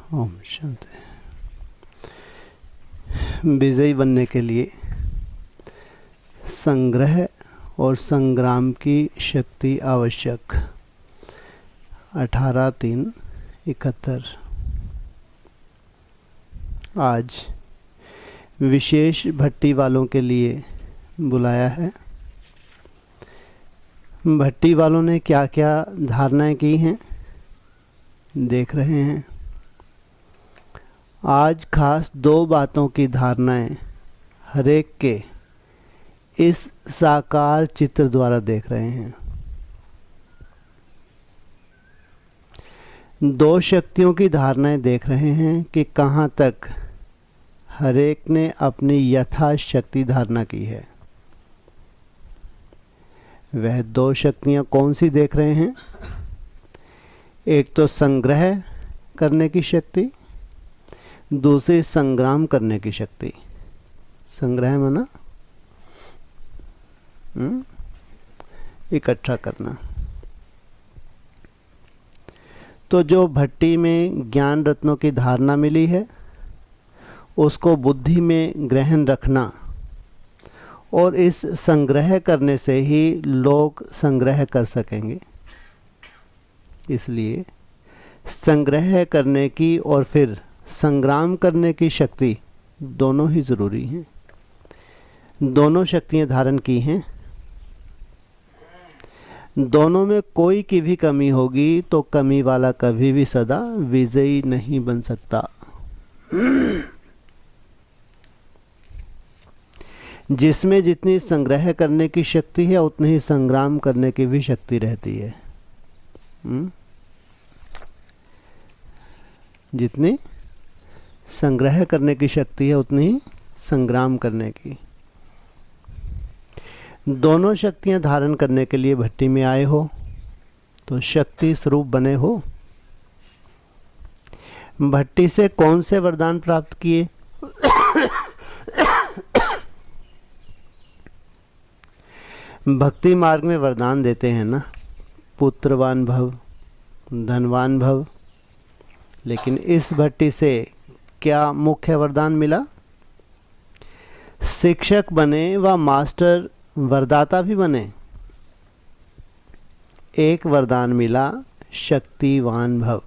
ओम शांति। विजयी बनने के लिए संग्रह और संग्राम की शक्ति आवश्यक। 18/3/71। आज विशेष भट्टी वालों के लिए बुलाया है। भट्टी वालों ने क्या क्या धारणाएं की हैं देख रहे हैं। आज खास 2 बातों की धारणाएं हरेक के इस साकार चित्र द्वारा देख रहे हैं। 2 शक्तियों की धारणाएं देख रहे हैं कि कहाँ तक हरेक ने अपनी यथाशक्ति धारणा की है। वह 2 शक्तियां कौन सी देख रहे हैं? एक तो संग्रह करने की शक्ति, दूसरी संग्राम करने की शक्ति। संग्रह माना इकट्ठा करना। तो जो भट्टी में ज्ञान रत्नों की धारणा मिली है उसको बुद्धि में ग्रहण रखना, और इस संग्रह करने से ही लोग संग्रह कर सकेंगे। इसलिए संग्रह करने की और फिर संग्राम करने की शक्ति दोनों ही ज़रूरी हैं। दोनों शक्तियां धारण की हैं। दोनों में कोई की भी कमी होगी तो कमी वाला कभी भी सदा विजयी नहीं बन सकता। जिसमें जितनी संग्रह करने की शक्ति है उतनी ही संग्राम करने की भी शक्ति रहती है। जितनी संग्रह करने की शक्ति है उतनी ही संग्राम करने की। दोनों शक्तियां धारण करने के लिए भट्टी में आए हो तो शक्ति स्वरूप बने हो। भट्टी से कौन से वरदान प्राप्त किए? भक्ति मार्ग में वरदान देते हैं ना, पुत्रवान भव, धनवान भव। लेकिन इस भट्टी से क्या मुख्य वरदान मिला? शिक्षक बने व मास्टर वरदाता भी बने। एक वरदान मिला शक्तिवान भव।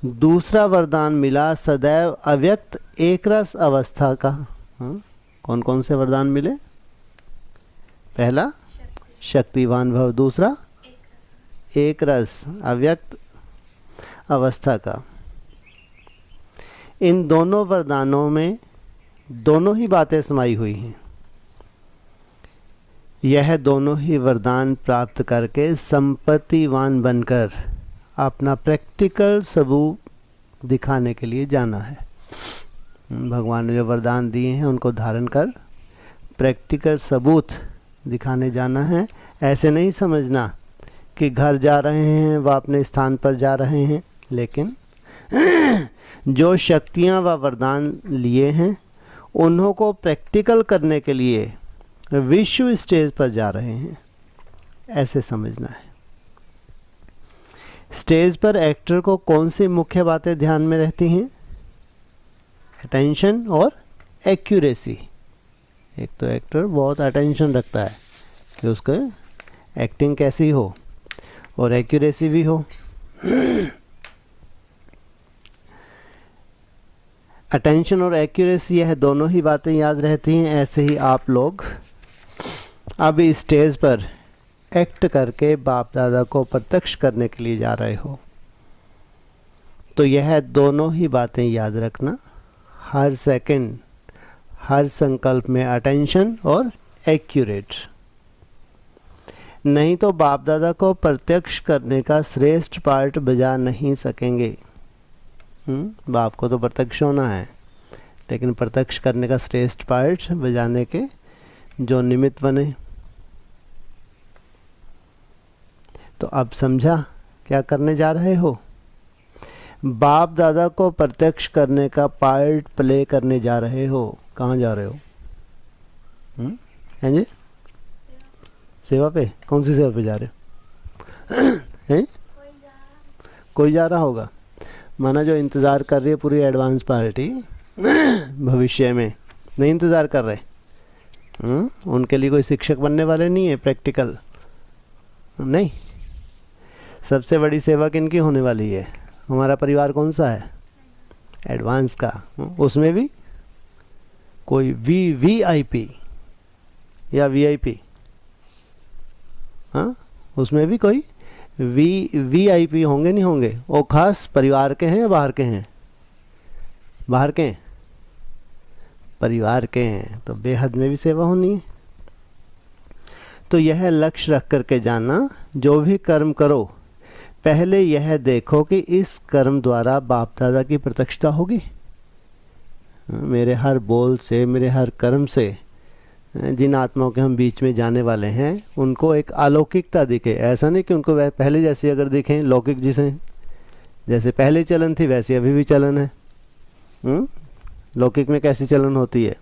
दूसरा वरदान मिला सदैव अव्यक्त एकरस अवस्था का। कौन कौन से वरदान मिले? पहला शक्तिवान भव, दूसरा एक रस अव्यक्त अवस्था का। इन दोनों वरदानों में दोनों ही बातें समाई हुई हैं। यह दोनों ही वरदान प्राप्त करके संपत्तिवान बनकर अपना प्रैक्टिकल सबूत दिखाने के लिए जाना है। भगवान ने जो वरदान दिए हैं उनको धारण कर प्रैक्टिकल सबूत दिखाने जाना है। ऐसे नहीं समझना कि घर जा रहे हैं व अपने स्थान पर जा रहे हैं, लेकिन जो शक्तियां व वरदान लिए हैं उन्हों को प्रैक्टिकल करने के लिए विश्व स्टेज पर जा रहे हैं, ऐसे समझना है। स्टेज पर एक्टर को कौन सी मुख्य बातें ध्यान में रहती हैं? अटेंशन और एक्यूरेसी। एक तो एक्टर बहुत अटेंशन रखता है कि उसका एक्टिंग कैसी हो और एक्यूरेसी भी हो। अटेंशन और एक्यूरेसी, यह दोनों ही बातें याद रहती हैं। ऐसे ही आप लोग अब इस स्टेज पर एक्ट करके बाप दादा को प्रत्यक्ष करने के लिए जा रहे हो, तो यह दोनों ही बातें याद रखना। हर सेकंड, हर संकल्प में अटेंशन और एक्यूरेट। नहीं तो बाप दादा को प्रत्यक्ष करने का श्रेष्ठ पार्ट बजा नहीं सकेंगे। बाप को तो प्रत्यक्ष होना है, लेकिन प्रत्यक्ष करने का श्रेष्ठ पार्ट बजाने के जो निमित्त बने। तो अब समझा क्या करने जा रहे हो? बाप दादा को प्रत्यक्ष करने का पार्ट प्ले करने जा रहे हो। कहाँ जा रहे हो? हैं जी? सेवा पे? कौन सी सेवा पे जा रहे हो? हैं? कोई जा रहा होगा। माना जो इंतज़ार कर रही है पूरी एडवांस पार्टी भविष्य में नहीं इंतज़ार कर रहे, उनके लिए कोई शिक्षक बनने वाले नहीं है, प्रैक्टिकल नहीं। सबसे बड़ी सेवा किनकी होने वाली है? हमारा परिवार कौन सा है? एडवांस का। उसमें भी कोई वीआईपी या वीआईपी, हाँ उसमें भी कोई वीआईपी होंगे नहीं होंगे? वो खास परिवार के हैं या बाहर के हैं? बाहर के हैं, परिवार के हैं, तो बेहद में भी सेवा होनी है। तो यह लक्ष्य रख करके जाना, जो भी कर्म करो पहले यह देखो कि इस कर्म द्वारा बाप दादा की प्रत्यक्षता होगी। मेरे हर बोल से, मेरे हर कर्म से जिन आत्माओं के हम बीच में जाने वाले हैं उनको एक अलौकिकता दिखे। ऐसा नहीं कि उनको पहले जैसे अगर दिखें लौकिक, जिसे जैसे पहले चलन थी वैसे अभी भी चलन है। लौकिक में कैसी चलन होती है?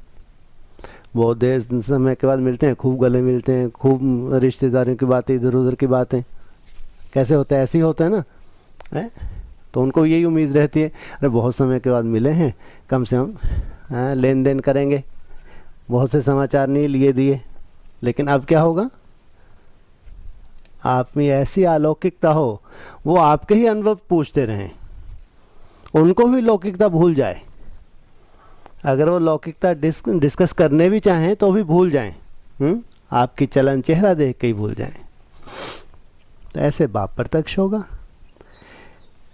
बहुत देर समय के बाद मिलते हैं, खूब गले मिलते हैं, खूब रिश्तेदारों की बातें, इधर उधर की बातें, कैसे होता है? ऐसे ही होता है ना, है? तो उनको यही उम्मीद रहती है, अरे बहुत समय के बाद मिले हैं, कम से कम लेन देन करेंगे, बहुत से समाचार नहीं लिए दिए। लेकिन अब क्या होगा? आप में ऐसी अलौकिकता हो, वो आपके ही अनुभव पूछते रहें, उनको भी लौकिकता भूल जाए। अगर वो लौकिकता डिस्कस करने भी चाहें तो भी भूल जाएं, आपकी चलन चेहरा देख के ही भूल जाएं। तो ऐसे बाप प्रत्यक्ष होगा।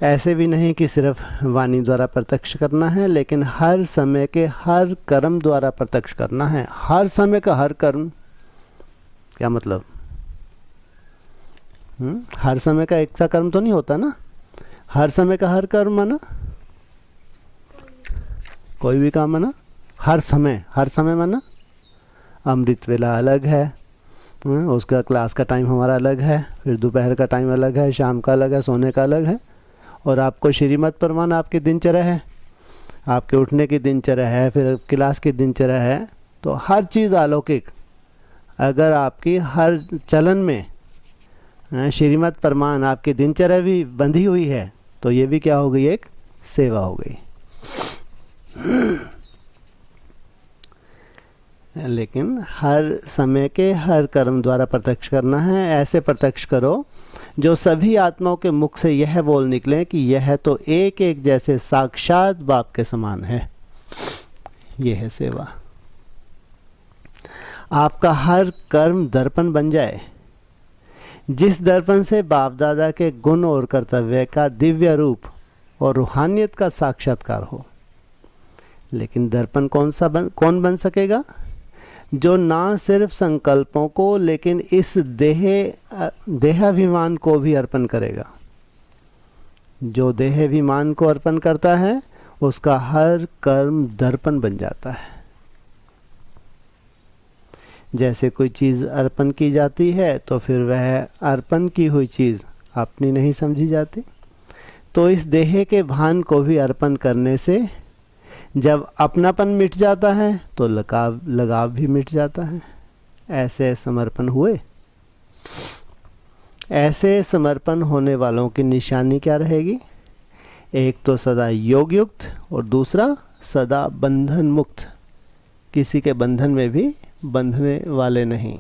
ऐसे भी नहीं कि सिर्फ वाणी द्वारा प्रत्यक्ष करना है, लेकिन हर समय के हर कर्म द्वारा प्रत्यक्ष करना है। हर समय का हर कर्म, क्या मतलब? हर समय का एक सा कर्म तो नहीं होता ना। हर समय का हर कर्म माना कोई भी काम माना हर समय माना अमृत वेला अलग है, उसका क्लास का टाइम हमारा अलग है, फिर दोपहर का टाइम अलग है, शाम का अलग है, सोने का अलग है। और आपको श्रीमत परमान आपकी दिनचर्या है, आपके उठने की दिनचर्या है, फिर क्लास की दिनचर्या है। तो हर चीज़ अलौकिक। अगर आपकी हर चलन में श्रीमत परमान आपकी दिनचर्या भी बंधी हुई है तो ये भी क्या हो गई? एक सेवा हो गई। लेकिन हर समय के हर कर्म द्वारा प्रत्यक्ष करना है। ऐसे प्रत्यक्ष करो जो सभी आत्माओं के मुख से यह बोल निकले कि यह तो एक एक जैसे साक्षात बाप के समान है। यह है सेवा। आपका हर कर्म दर्पण बन जाए, जिस दर्पण से बाप दादा के गुण और कर्तव्य का दिव्य रूप और रूहानियत का साक्षात्कार हो। लेकिन दर्पण कौन बन सकेगा? जो ना सिर्फ संकल्पों को लेकिन इस देहाभिमान को भी अर्पण करेगा। जो देहाभिमान को अर्पण करता है उसका हर कर्म दर्पण बन जाता है। जैसे कोई चीज़ अर्पण की जाती है तो फिर वह अर्पण की हुई चीज़ अपनी नहीं समझी जाती। तो इस देह के भान को भी अर्पण करने से जब अपनापन मिट जाता है तो लगाव भी मिट जाता है। ऐसे समर्पण हुए। ऐसे समर्पण होने वालों की निशानी क्या रहेगी? एक तो सदा योग युक्त और दूसरा सदा बंधन मुक्त। किसी के बंधन में भी बंधने वाले नहीं।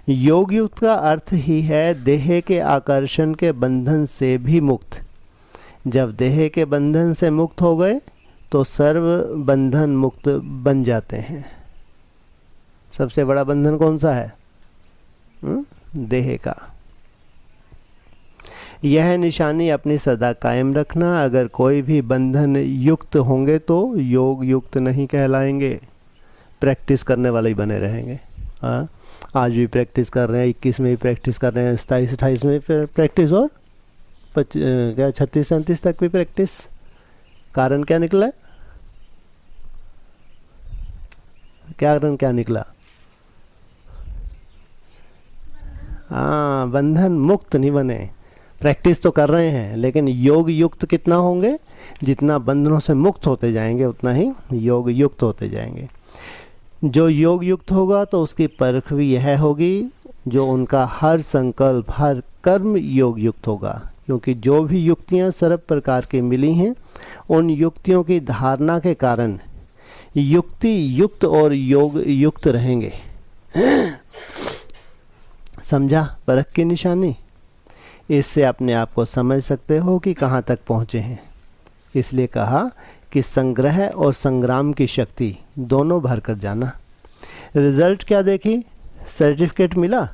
योग युक्त का अर्थ ही है देह के आकर्षण के बंधन से भी मुक्त। जब देह के बंधन से मुक्त हो गए तो सर्व बंधन मुक्त बन जाते हैं। सबसे बड़ा बंधन कौन सा है? देह का। यह निशानी अपनी सदा कायम रखना। अगर कोई भी बंधन युक्त होंगे तो योग युक्त नहीं कहलाएंगे, प्रैक्टिस करने वाले ही बने रहेंगे। हाँ, आज भी प्रैक्टिस कर रहे हैं, 21 में भी प्रैक्टिस कर रहे हैं, 27-28 में प्रैक्टिस और 36-37 तक भी प्रैक्टिस। कारण क्या निकला? कारण क्या निकला? हाँ, बंधन मुक्त नहीं बने। प्रैक्टिस तो कर रहे हैं लेकिन योग युक्त कितना होंगे? जितना बंधनों से मुक्त होते जाएंगे उतना ही योग युक्त होते जाएंगे। जो योग युक्त होगा तो उसकी परख भी यह होगी, जो उनका हर संकल्प, हर कर्म योग युक्त होगा, क्योंकि जो भी युक्तियां सर्व प्रकार की मिली हैं उन युक्तियों की धारणा के कारण युक्ति युक्त और योग युक्त रहेंगे। समझा परख की निशानी? इससे अपने आप को समझ सकते हो कि कहाँ तक पहुँचे हैं। इसलिए कहा कि संग्रह और संग्राम की शक्ति दोनों भर कर जाना। रिजल्ट क्या देखी? सर्टिफिकेट मिला।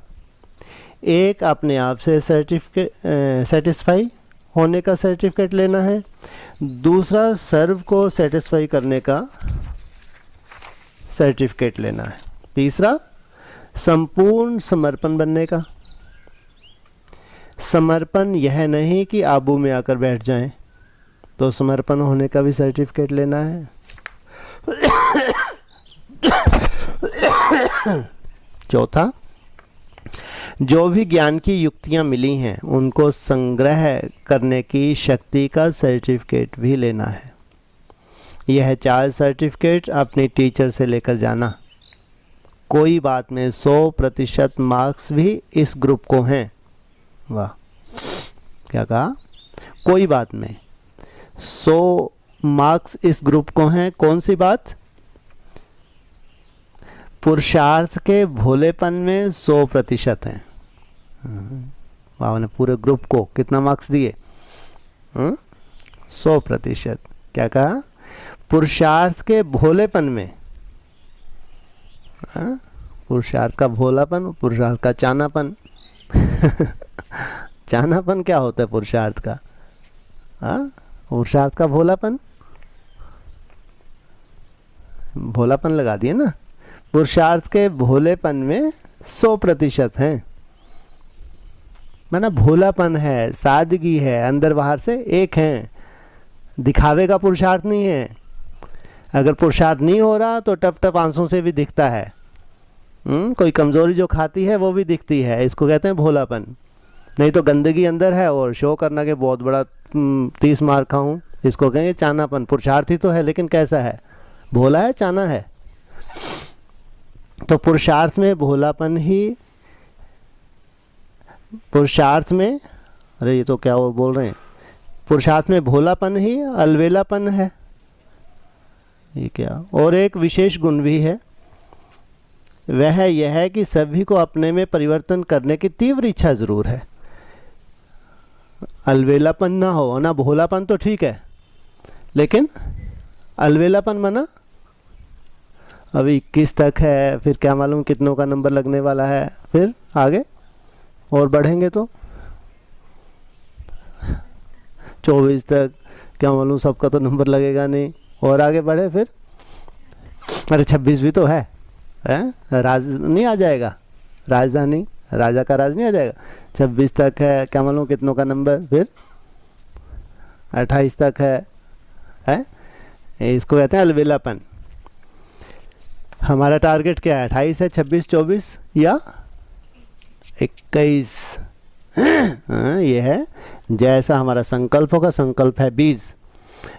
एक अपने आप से सेटिस्फाई होने का सर्टिफिकेट लेना है, दूसरा सर्व को सेटिस्फाई करने का सर्टिफिकेट लेना है, तीसरा संपूर्ण समर्पण बनने का। समर्पण यह नहीं कि आबू में आकर बैठ जाएं, तो समर्पण होने का भी सर्टिफिकेट लेना है। चौथा, जो भी ज्ञान की युक्तियां मिली हैं उनको संग्रह करने की शक्ति का सर्टिफिकेट भी लेना है। यह 4 सर्टिफिकेट अपने टीचर से लेकर जाना। कोई बात में 100% मार्क्स भी इस ग्रुप को हैं। वाह, क्या कहा? कोई बात में 100 मार्क्स इस ग्रुप को हैं। कौन सी बात? पुरुषार्थ के भोलेपन में 100% हैं। बाबा ने पूरे ग्रुप को कितना मार्क्स दिए? 100%। क्या कहा? पुरुषार्थ के भोलेपन में। पुरुषार्थ का भोलापन, पुरुषार्थ का चानापन। चानापन क्या होता है पुरुषार्थ का? पुरुषार्थ का भोलापन, भोलापन लगा दिए ना। पुरुषार्थ के भोलेपन में 100% हैं। माना भोलापन है, सादगी है, अंदर बाहर से एक हैं। दिखावे का पुरुषार्थ नहीं है। अगर पुरुषार्थ नहीं हो रहा तो टप टप आंसू से भी दिखता है। कोई कमजोरी जो खाती है वो भी दिखती है। इसको कहते हैं भोलापन। नहीं तो गंदगी अंदर है और शो करना के बहुत बड़ा 30 मार्क का हूँ, इसको कहेंगे चानापन। पुरुषार्थ ही तो है लेकिन कैसा है? भोला है, चाना है। तो पुरुषार्थ में भोलापन ही, पुरुषार्थ में, अरे ये तो क्या वो बोल रहे हैं, पुरुषार्थ में भोलापन ही अलवेलापन है। ये क्या? और एक विशेष गुण भी है, वह यह है कि सभी को अपने में परिवर्तन करने की तीव्र इच्छा जरूर है। अलवेलापन ना हो ना, भोलापन तो ठीक है, लेकिन अलवेलापन माना अभी 21 तक है, फिर क्या मालूम कितनों का नंबर लगने वाला है, फिर आगे और बढ़ेंगे तो 24 तक, क्या मालूम सबका तो नंबर लगेगा नहीं, और आगे बढ़े फिर अरे 26 भी तो है, राज नहीं आ जाएगा, राजधानी राजा का राज नहीं आ जाएगा। 26 तक है, क्या मालूम कितनों का नंबर, फिर 28 तक है? इसको कहते हैं अलवेलापन। हमारा टारगेट क्या है? 28 है, 26, 24 या 21। ये है जैसा हमारा संकल्प होगा, संकल्प है बीज,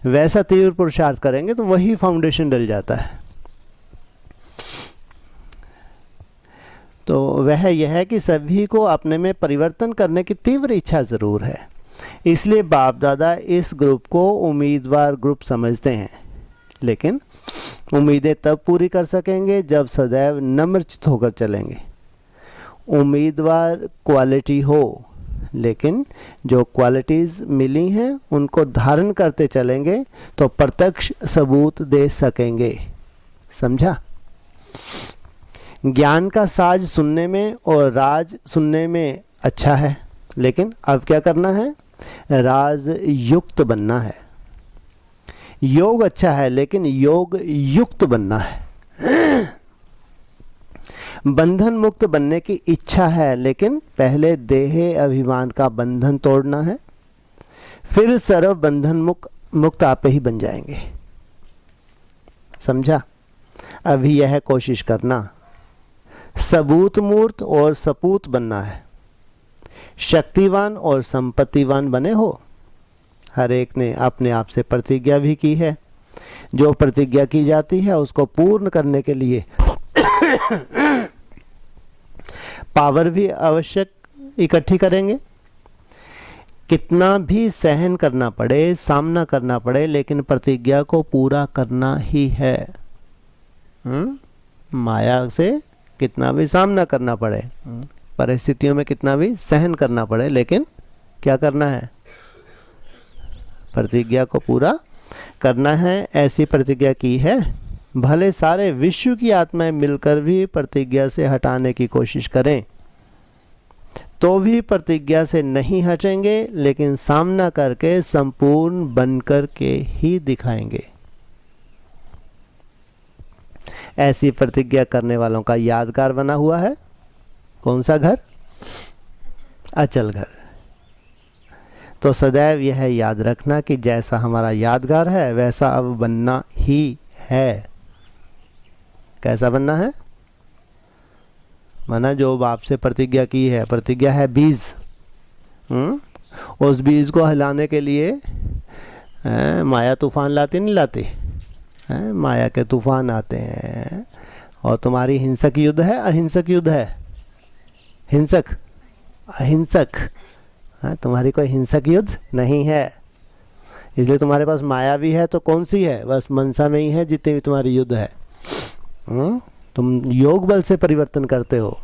वैसा तीव्र पुरुषार्थ करेंगे तो वही फाउंडेशन डल जाता है। तो वह यह है कि सभी को अपने में परिवर्तन करने की तीव्र इच्छा ज़रूर है। इसलिए बाप दादा इस ग्रुप को उम्मीदवार ग्रुप समझते हैं, लेकिन उम्मीदें तब पूरी कर सकेंगे जब सदैव नम्रचित होकर चलेंगे। उम्मीदवार क्वालिटी हो, लेकिन जो क्वालिटीज़ मिली हैं उनको धारण करते चलेंगे तो प्रत्यक्ष सबूत दे सकेंगे। समझा? ज्ञान का साज सुनने में और राज सुनने में अच्छा है, लेकिन अब क्या करना है? राज युक्त बनना है। योग अच्छा है लेकिन योग युक्त बनना है। बंधन मुक्त बनने की इच्छा है, लेकिन पहले देह अभिमान का बंधन तोड़ना है, फिर सर्व बंधन मुक्त आप ही बन जाएंगे। समझा? अभी यह कोशिश करना, सबूत मूर्त और सपूत बनना है। शक्तिवान और संपत्तिवान बने हो। हर एक ने अपने आप से प्रतिज्ञा भी की है। जो प्रतिज्ञा की जाती है उसको पूर्ण करने के लिए पावर भी आवश्यक इकट्ठी करेंगे, कितना भी सहन करना पड़े, सामना करना पड़े, लेकिन प्रतिज्ञा को पूरा करना ही है। माया से कितना भी सामना करना पड़े, परिस्थितियों में कितना भी सहन करना पड़े, लेकिन क्या करना है? प्रतिज्ञा को पूरा करना है। ऐसी प्रतिज्ञा की है, भले सारे विश्व की आत्माएं मिलकर भी प्रतिज्ञा से हटाने की कोशिश करें तो भी प्रतिज्ञा से नहीं हटेंगे, लेकिन सामना करके संपूर्ण बनकर के ही दिखाएंगे। ऐसी प्रतिज्ञा करने वालों का यादगार बना हुआ है कौन सा घर? अचल घर। तो सदैव यह याद रखना कि जैसा हमारा यादगार है वैसा अब बनना ही है। कैसा बनना है? माना जो आपसे प्रतिज्ञा की है, प्रतिज्ञा है बीज, उस बीज को हिलाने के लिए माया तूफान लाती नहीं लाती? माया के तूफान आते हैं। और तुम्हारी हिंसक युद्ध है, अहिंसक युद्ध है? हिंसक, अहिंसक। तुम्हारी कोई हिंसक युद्ध नहीं है, इसलिए तुम्हारे पास माया भी है तो कौन सी है? बस मनसा में ही है जितनी भी तुम्हारी युद्ध है। तुम योग बल से परिवर्तन करते हो।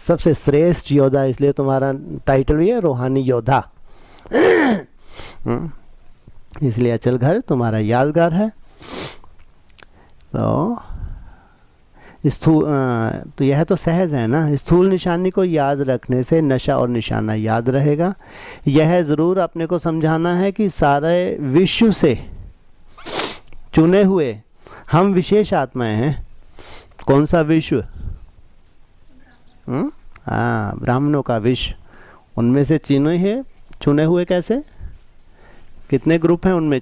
सबसे श्रेष्ठ योद्धा, इसलिए तुम्हारा टाइटल भी है रूहानी योद्धा। इसलिए अचल घर तुम्हारा यादगार है। तो यह तो सहज है ना। स्थूल निशानी को याद रखने से नशा और निशाना याद रहेगा। यह ज़रूर अपने को समझाना है कि सारे विश्व से चुने हुए हम विशेष आत्माएं हैं। कौन सा विश्व? ब्राह्मणों का विश्व, उनमें से चुने हुए कैसे? कितने ग्रुप हैं उनमें?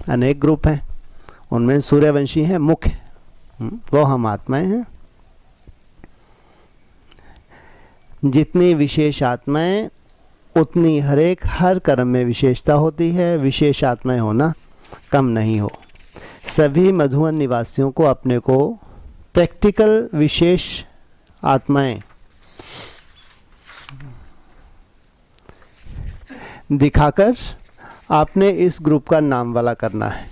अनेक ग्रुप हैं। उनमें सूर्यवंशी हैं मुख्य, वो हम आत्माएं हैं। जितनी विशेष आत्माएं उतनी हर कर्म में विशेषता होती है। विशेष आत्माएं होना कम नहीं हो। सभी मधुवन निवासियों को अपने को प्रैक्टिकल विशेष आत्माएं दिखाकर आपने इस ग्रुप का नाम वाला करना है।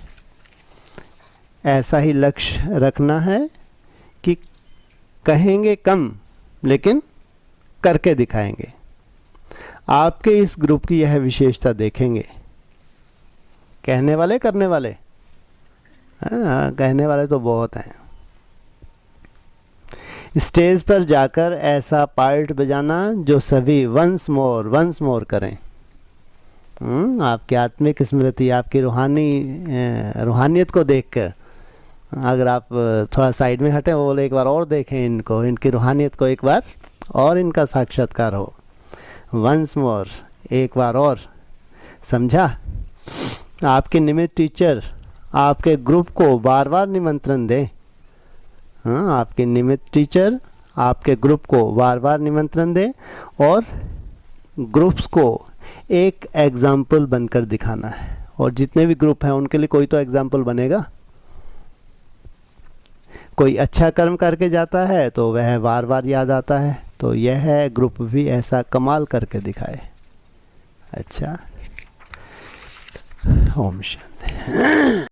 ऐसा ही लक्ष्य रखना है कि कहेंगे कम लेकिन करके दिखाएंगे। आपके इस ग्रुप की यह विशेषता देखेंगे। कहने वाले करने वाले? कहने वाले तो बहुत हैं। स्टेज पर जाकर ऐसा पार्ट बजाना जो सभी वंस मोर करें। आपकी आत्मिक स्मृति, आपकी रूहानियत को देखकर अगर आप थोड़ा साइड में हटें, वो बोले एक बार और देखें इनको, इनकी रूहानियत को एक बार और इनका साक्षात्कार हो। वंस मोर, एक बार और। समझा? आपके निमित्त टीचर आपके ग्रुप को बार बार निमंत्रण दें। आपके निमित्त टीचर आपके ग्रुप को बार बार निमंत्रण दें और ग्रुप्स को एक एग्जाम्पल बनकर दिखाना है। और जितने भी ग्रुप हैं उनके लिए कोई तो एग्जाम्पल बनेगा। कोई अच्छा कर्म करके जाता है तो वह बार बार याद आता है, तो यह ग्रुप भी ऐसा कमाल करके दिखाए। अच्छा, ओम शांति।